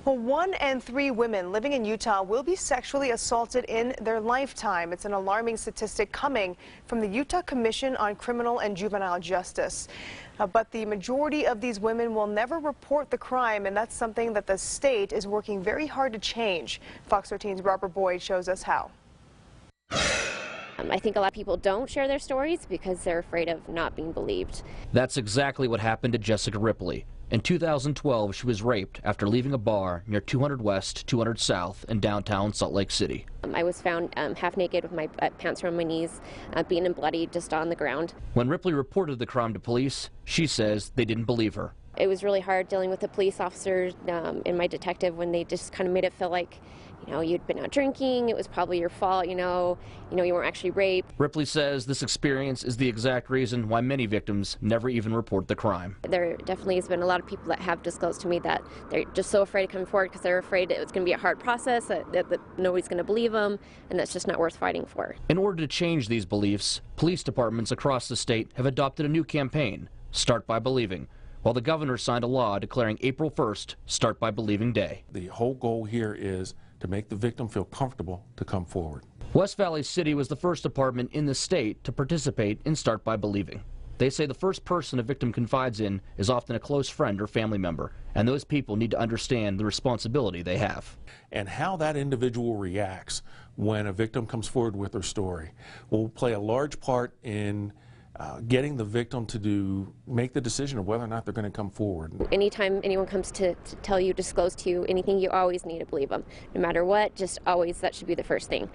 Well, 1 in 3 women living in Utah will be sexually assaulted in their lifetime. It's an alarming statistic coming from the Utah Commission on Criminal and Juvenile Justice. But the majority of these women will never report the crime, and that's something that the state is working very hard to change. Fox 13's Robert Boyd shows us how. I think a lot of people don't share their stories because they're afraid of not being believed. That's exactly what happened to Jessica Ripley. In 2012, she was raped after leaving a bar near 200 West, 200 South in downtown Salt Lake City. I was found half naked with my pants around my knees, beaten and bloody, just on the ground. When Ripley reported the crime to police, she says they didn't believe her. It was really hard dealing with the police officers and my detective when they just kind of made it feel like, you'd been out drinking, it was probably your fault, you weren't actually raped. Ripley says this experience is the exact reason why many victims never even report the crime. There definitely has been a lot of people that have disclosed to me that they're just so afraid to come forward because they're afraid it's going to be a hard process, that nobody's going to believe them, and that's just not worth fighting for. In order to change these beliefs, police departments across the state have adopted a new campaign, Start by Believing, while the governor signed a law declaring April 1st Start by Believing Day. The whole goal here is to make the victim feel comfortable to come forward. West Valley City was the first department in the state to participate in Start by Believing. They say the first person a victim confides in is often a close friend or family member, and those people need to understand the responsibility they have. And how that individual reacts when a victim comes forward with their story will play a large part in getting the victim to make the decision of whether or not they're going to come forward. Anytime anyone comes to tell you, disclose to you anything, you always need to believe them. No matter what, just always, that should be the first thing.